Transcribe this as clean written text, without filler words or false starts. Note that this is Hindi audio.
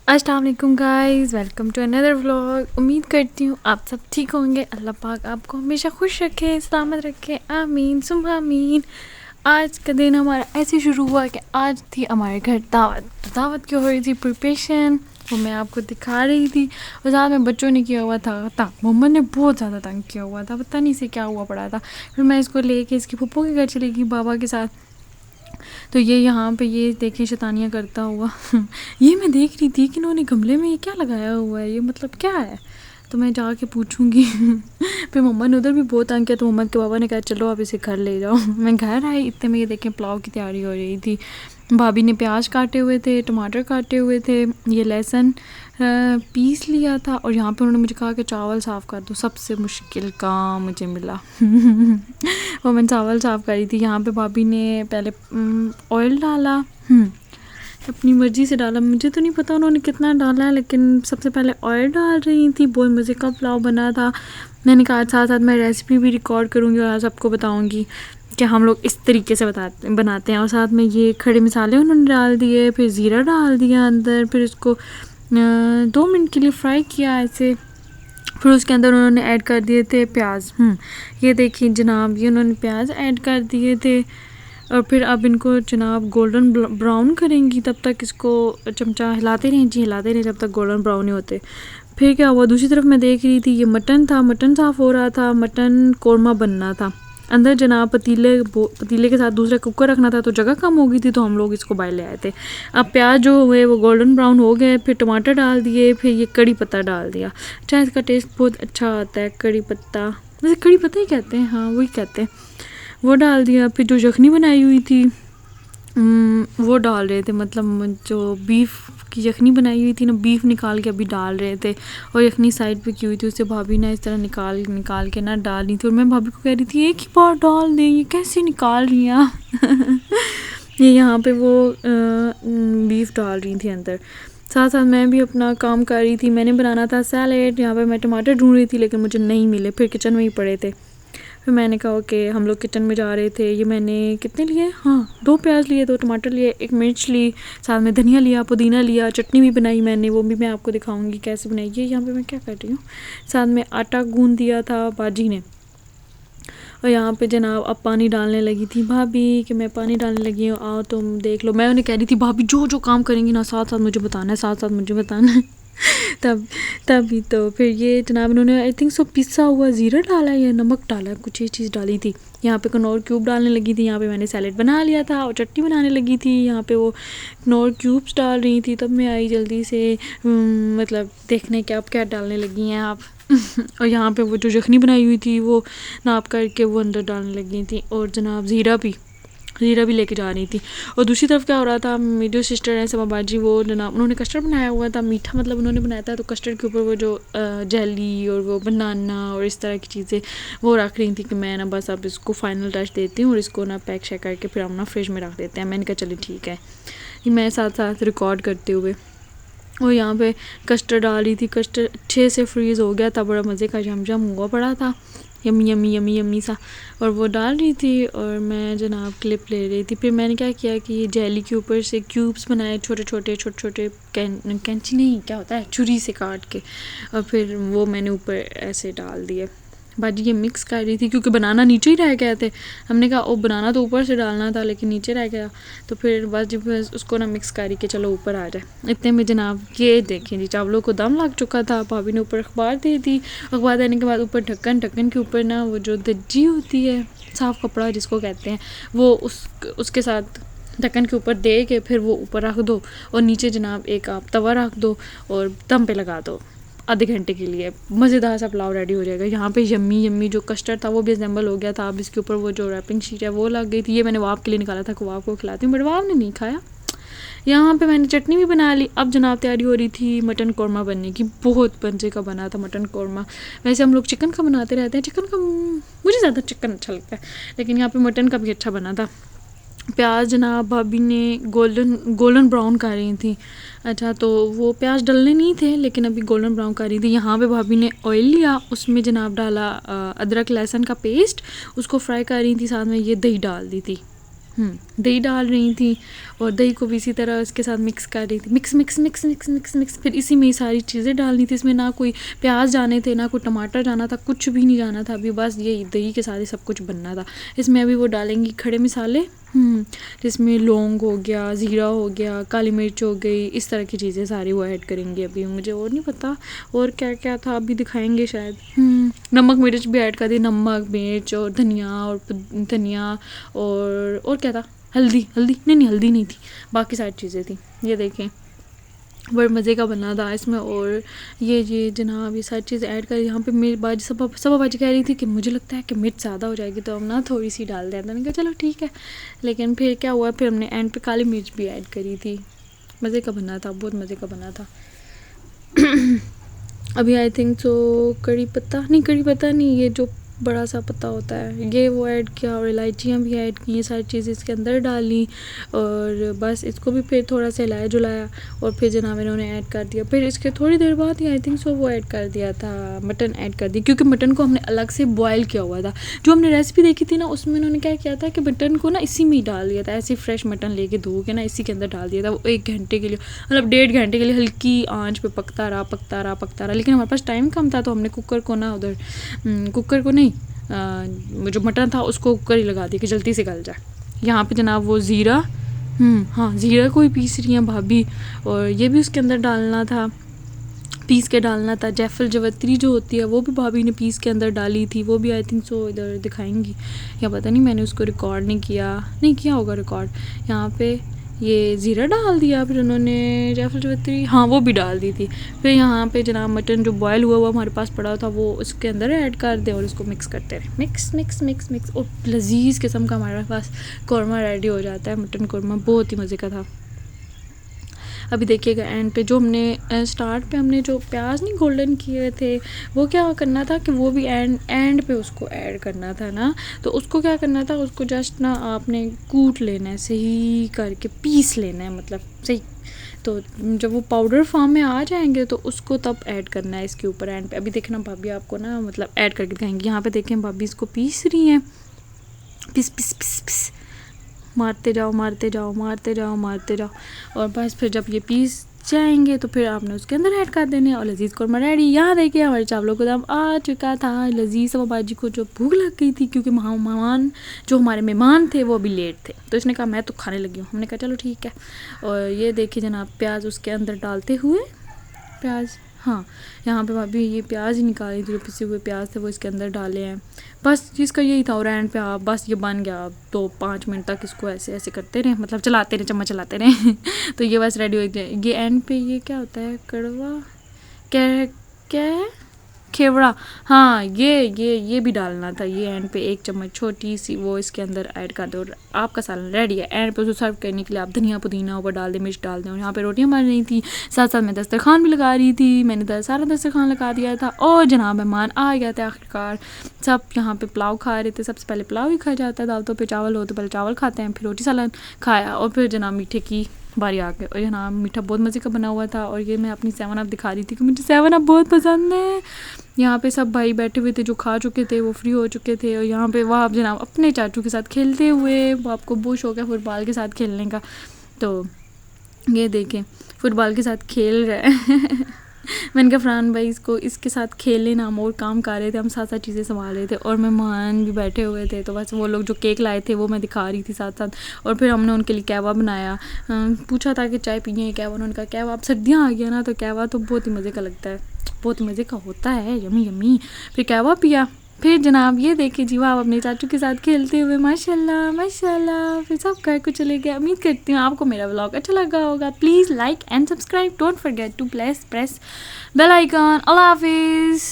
अस्सलाम वालेकुम guys, welcome to another vlog. उम्मीद करती हूँ आप सब ठीक होंगे। अल्लाह पाक आपको हमेशा खुश रखे, सलामत रखे, आमीन सुम्मा आमीन। आज का दिन हमारा ऐसे शुरू हुआ कि आज थी हमारे घर दावत की हो रही थी प्रिपरेशन, वो मैं आपको दिखा रही थी। और साथ में बच्चों ने किया हुआ था तंग, मोहम्मद ने बहुत ज़्यादा तंग किया हुआ था, पता नहीं से क्या हुआ पड़ा था। फिर मैं इसको लेके इसकी फूफो के घर चली गई बाबा के साथ। तो ये यहाँ पे ये देखें शैतानियाँ करता हुआ ये मैं देख रही थी कि इन्होंने गमले में ये क्या लगाया हुआ है, ये मतलब क्या है। तो मैं जाके पूछूंगी फिर मोहम्मद ने उधर भी बहुत तंग किया, तो मोहम्मद के बाबा ने कहा चलो आप इसे घर ले जाओ। मैं घर आई, इतने में ये देखें पुलाव की तैयारी हो रही थी। भाभी ने प्याज काटे हुए थे, टमाटर काटे हुए थे, ये लहसुन पीस लिया था। और यहाँ पे उन्होंने मुझे कहा कि चावल साफ़ कर दो। सबसे मुश्किल काम मुझे मिला वो मैं चावल साफ़ करी थी। यहाँ पे भाभी ने पहले ऑयल डाला, अपनी मर्ज़ी से डाला, मुझे तो नहीं पता उन्होंने कितना डाला है, लेकिन सबसे पहले ऑयल डाल रही थी। बहुत मज़े का पुलाव बना था। मैंने कहा साथ साथ मैं रेसिपी भी रिकॉर्ड करूँगी और सबको बताऊँगी कि हम लोग इस तरीके से बनाते हैं। और साथ में ये खड़े मसाले उन्होंने डाल दिए, फिर ज़ीरा डाल दिया अंदर, फिर इसको 2 मिनट के लिए फ्राई किया ऐसे। फिर उसके अंदर उन्होंने ऐड कर दिए थे प्याज। ये देखिए जनाब, ये उन्होंने प्याज ऐड कर दिए थे। और फिर अब इनको जनाब गोल्डन ब्राउन करेंगी, तब तक इसको चमचा हिलाते रहें जी, हिलाते रहें जब तक गोल्डन ब्राउन नहीं होते। फिर क्या हुआ, दूसरी तरफ मैं देख रही थी ये मटन था, मटन साफ़ हो रहा था, मटन कौरमा बनना था अंदर जनाब। पतीले के साथ दूसरा कुकर रखना था, तो जगह कम हो गई थी, तो हम लोग इसको बाहर ले आए थे। अब प्याज जो हुए वो गोल्डन ब्राउन हो गए, फिर टमाटर डाल दिए, फिर ये कड़ी पत्ता डाल दिया। अच्छा, इसका टेस्ट बहुत अच्छा आता है कड़ी पत्ता, वैसे कड़ी पत्ता ही कहते हैं, हाँ वही कहते हैं। वो डाल दिया। फिर जो यखनी बनाई हुई थी वो डाल रहे थे, मतलब जो बीफ की यखनी बनाई हुई थी ना, बीफ निकाल के अभी डाल रहे थे। और यखनी साइड पे की हुई थी, उसे भाभी ने इस तरह निकाल के ना डाल रही थी। और मैं भाभी को कह रही थी एक ही बार डाल दें, ये कैसे निकाल रही हैं ये यहाँ पे वो बीफ डाल रही थी अंदर। साथ साथ मैं भी अपना काम कर रही थी। मैंने बनाना था सैलेड, यहाँ पे मैं टमाटर ढूंढ रही थी लेकिन मुझे नहीं मिले, फिर किचन में ही पड़े थे। फिर मैंने कहा ओके, हम लोग किचन में जा रहे थे। ये मैंने कितने लिए, हाँ 2 प्याज लिए, 2 टमाटर लिए, 1 मिर्च ली, साथ में धनिया लिया, पुदीना लिया, चटनी भी बनाई मैंने, वो भी मैं आपको दिखाऊंगी कैसे बनाई। ये यहाँ पे मैं क्या कर रही हूँ, साथ में आटा गूंद दिया था बाजी ने। और यहाँ पे जनाब अब पानी डालने लगी थी भाभी कि मैं पानी डालने लगी हूँ, आओ तुम देख लो। मैं उन्हें कह रही थी भाभी जो जो काम करेंगी ना साथ साथ मुझे बताना है, साथ साथ मुझे बताना है तभी तो फिर ये जनाब उन्होंने आई थिंक सो पिसा हुआ ज़ीरा डाला या नमक डाला, कुछ ये चीज़ डाली थी। यहाँ पे कनौर क्यूब डालने लगी थी। यहाँ पे मैंने सैलेड बना लिया था और चटनी बनाने लगी थी। यहाँ पे वो कनौर क्यूब्स डाल रही थी, तब मैं आई जल्दी से मतलब देखने के अब क्या डालने लगी हैं आप और यहाँ पे वो जो यखनी बनाई हुई थी वो नाप करके वो अंदर डालने लगी थी। और जनाब ज़ीरा भी लेके जा रही थी। और दूसरी तरफ क्या हो रहा था, मेरी जो सिस्टर है सबा बाजी, वो जनाब उन्होंने कस्टर्ड बनाया हुआ था, मीठा मतलब उन्होंने बनाया था। तो कस्टर्ड के ऊपर वो जो जेली और वो बनाना और इस तरह की चीज़ें वो रख रही थी कि मैं ना बस अब इसको फाइनल टच देती हूँ और इसको ना पैक शैक करके फिर हम ना फ्रिज में रख देते हैं। मैंने कहा चलिए ठीक है, ये मैं साथ साथ रिकॉर्ड करते हुए। और यहाँ पे कस्टर्ड डाल रही थी, कस्टर्ड अच्छे से फ्रीज़ हो गया था, बड़ा मज़े का जम हुआ पड़ा था, यमी यमी यमी यमी सा। और वो डाल रही थी और मैं जनाब क्लिप ले रही थी। फिर मैंने क्या किया कि ये जेली के ऊपर से क्यूब्स बनाए, छोटे छोटे कैंची नहीं क्या होता है, छुरी से काट के, और फिर वो मैंने ऊपर ऐसे डाल दिए। बाजी ये मिक्स कर रही थी क्योंकि बनाना नीचे ही रह गए थे। हमने कहा ओ बनाना तो ऊपर से डालना था लेकिन नीचे रह गया, तो फिर बस जब उसको ना मिक्स करी के चलो ऊपर आ जाए। इतने में जनाब ये देखें जी चावलों को दम लग चुका था। भाभी ने ऊपर अखबार दे दी, अखबार देने के बाद ऊपर ढक्कन के ऊपर ना वो जो दज्जी होती है, साफ़ कपड़ा जिसको कहते हैं, वो उसके साथ ढक्कन के ऊपर दे के फिर वो ऊपर रख दो। और नीचे जनाब एक आप तवा रख दो और दम पे लगा दो आधे घंटे के लिए, मज़ेदार सा पुलाव रेडी हो जाएगा। यहाँ पे यम्मी जो कस्टर्ड था वो भी असेंबल हो गया था। अब इसके ऊपर वो जो रैपिंग शीट है वो लग गई थी। ये मैंने वाप के लिए निकाला था कि वाप को खिलाती हूँ, बट वाप ने नहीं खाया। यहाँ पे मैंने चटनी भी बना ली। अब जनाब तैयारी हो रही थी मटन कौरमा बनने की। बहुत मज़े का बना था मटन कौरमा। वैसे हम लोग चिकन का बनाते रहते हैं, चिकन का मुझे ज़्यादा चिकन अच्छा लगता है, लेकिन यहाँ पे मटन का भी अच्छा बना था। प्याज जनाब भाभी ने गोल्डन ब्राउन कर रही थी। अच्छा, तो वो प्याज डलने नहीं थे लेकिन अभी गोल्डन ब्राउन कर रही थी। यहाँ पे भाभी ने ऑयल लिया, उसमें जनाब डाला अदरक लहसुन का पेस्ट, उसको फ्राई कर रही थी, साथ में ये दही डाल दी थी। दही डाल रही थी और दही को भी इसी तरह इसके साथ मिक्स कर रही थी, mix mix mix mix mix mix. फिर इसी में ही सारी चीज़ें डालनी थी, इसमें ना कोई प्याज जाने थे, ना कोई टमाटर जाना था, कुछ भी नहीं जाना था। अभी बस ये दही के साथ ही सब कुछ बनना था। इसमें अभी वो डालेंगी खड़े मसाले, जिसमें लौंग हो गया, ज़ीरा हो गया, काली मिर्च हो गई, इस तरह की चीज़ें सारी वो ऐड करेंगी। अभी मुझे और नहीं पता और क्या क्या था, अभी दिखाएंगे शायद। नमक मिर्च भी ऐड कर दी, नमक मिर्च और धनिया और क्या था, हल्दी नहीं हल्दी नहीं थी, बाकी सारी चीज़ें थी। ये देखें बड़े मज़े का बना था इसमें। और ये जनाब ये सारी चीज़ें ऐड कर, यहाँ पे मेरी बाजी सब बाजी कह रही थी कि मुझे लगता है कि मिर्च ज़्यादा हो जाएगी तो हम ना थोड़ी सी डाल दें। मैंने कहा चलो ठीक है, लेकिन फिर क्या हुआ, फिर हमने एंड पे काली मिर्च भी ऐड करी थी। मज़े का बना था, बहुत मज़े का बना था। अभी आई थिंक सो कड़ी पत्ता नहीं, ये जो बड़ा सा पत्ता होता है ये वो ऐड किया और इलायचियाँ भी ऐड की, ये सारी चीज़ें इसके अंदर डाली और बस इसको भी फिर थोड़ा सा हिलाया जुलाया और फिर जनाब इन्होंने ऐड कर दिया। फिर इसके थोड़ी देर बाद ही आई थिंक सो वो ऐड कर दिया था, मटन ऐड कर दिया, क्योंकि मटन को हमने अलग से बॉयल किया हुआ था। जो हमने रेसिपी देखी थी ना उसमें उन्होंने क्या किया था कि मटन को ना इसी में ही डाल दिया था, ऐसे फ्रेश मटन लेके धो के ना इसी के अंदर डाल दिया था। वो 1 घंटे के लिए, मतलब 1.5 घंटे के लिए हल्की आँच पर पकता रहा। लेकिन हमारे पास टाइम कम था तो हमने कुकर को नहीं, जो मटन था उसको कुकर ही लगा दी कि जल्दी से गल जाए। यहाँ पे जनाब वो ज़ीरा ज़ीरा को ही पीस रही हैं भाभी, और ये भी उसके अंदर डालना था, पीस के डालना था। जायफल जवित्री जो होती है वो भी भाभी ने पीस के अंदर डाली थी, वो भी आई थिंक सो इधर दिखाएंगी या पता नहीं, मैंने उसको रिकॉर्ड नहीं किया होगा रिकॉर्ड। यहाँ पे ये ज़ीरा डाल दिया, फिर उन्होंने जायफल जवित्री वो भी डाल दी थी। फिर यहाँ पे जनाब मटन जो बॉयल हुआ हमारे पास पड़ा था वो उसके अंदर ऐड कर दे और इसको मिक्स करते रहे, मिक्स मिक्स मिक्स मिक्स और लजीज किस्म का हमारे पास कौरमा रेडी हो जाता है। मटन कौरमा बहुत ही मज़े का था। अभी देखिएगा एंड पे जो हमने स्टार्ट पे हमने जो प्याज नहीं गोल्डन किए थे, वो क्या करना था कि वो भी एंड पे उसको ऐड करना था ना। तो उसको क्या करना था, उसको जस्ट ना आपने कूट लेना है, सही करके पीस लेना है, मतलब सही। तो जब वो पाउडर फॉर्म में आ जाएंगे तो उसको तब ऐड करना है इसके ऊपर एंड पे। अभी देखना भाभी आपको ना मतलब ऐड करके दिखाएंगी। यहाँ पे देखें भाभी इसको पीस रही हैं, पिस पिस पिस पिस, मारते जाओ और बस फिर जब ये पीस जाएंगे तो फिर आपने उसके अंदर ऐड कर देने और लजीज कौरमा रेडी। यहाँ देखिए हमारे चावलों को दम आ चुका था। लजीज सब बाजी को जो भूख लग गई थी, क्योंकि मेहमान जो हमारे मेहमान थे वो अभी लेट थे, तो इसने कहा मैं तो खाने लगी हूँ। हमने कहा चलो ठीक है। और ये देखिए जनाब प्याज उसके अंदर डालते हुए, प्याज यहाँ पे भाभी ये प्याज ही निकाली थी, जो पिसे हुए प्याज थे वो इसके अंदर डाले हैं। बस जिसका यही था। और एंड पे आप बस ये बन गया, तो 5 मिनट तक इसको ऐसे ऐसे करते रहे, मतलब चलाते रहे, चम्मच चलाते रहे तो ये बस रेडी हो गया। ये एंड पे ये क्या होता है, कड़वा क्या है, खेवड़ा, ये भी डालना था। ये एंड पे 1 चम्मच छोटी सी वो इसके अंदर ऐड कर दो और आपका सालन रेडी है। एंड पे उसको सर्व करने के लिए आप धनिया पुदीना ऊपर डाल दें, मिर्च डाल दें। और यहाँ पे रोटियां बन रही थी, साथ साथ मैं दस्तरखान भी लगा रही थी। मैंने सारा दस्तरखान लगा दिया था और जनाब मेहमान आ गया था आखिरकार। सब यहाँ पे पुलाव खा रहे थे। सबसे पहले पुलाव ही खाया जाता है, दावतों पे चावल हो तो पहले चावल खाते हैं, फिर रोटी सालन खाया और फिर जनाब मीठे की बारी आ गई। और यहाँ मीठा बहुत मज़े का बना हुआ था। और ये मैं अपनी 7 अप दिखा रही थी कि मुझे 7 अप बहुत पसंद है। यहाँ पे सब भाई बैठे हुए थे जो खा चुके थे, वो फ्री हो चुके थे। और यहाँ पे वह जनाब अपने चाचू के साथ खेलते हुए, वो आपको बहुत शौक है फुटबॉल के साथ खेलने का, तो ये देखें फुटबॉल के साथ खेल रहे हैं मैंने कहा फरहान भाई इसके साथ खेल लेना, हम और काम कर रहे थे, हम साथ साथ चीज़ें संभाल रहे थे और मेहमान भी बैठे हुए थे। तो बस वो लोग जो केक लाए थे वो मैं दिखा रही थी साथ साथ। और फिर हमने उनके लिए कहवा बनाया, पूछा था कि चाय पिए कहवा, उन्होंने कहा कहवा। अब सर्दियाँ आ गया ना तो कहवा तो बहुत ही मज़े का लगता है, बहुत मज़े का होता है, यमी यमी। फिर कहवा पिया। फिर जनाब ये देखिए जी आप अपने चाचू के साथ खेलते हुए, माशाल्लाह माशाल्लाह। फिर सब घर को चले गए। उम्मीद करती हूँ आपको मेरा व्लॉग अच्छा लगा होगा। Please like and subscribe, don't forget to press bell icon. Allah हाफिज़।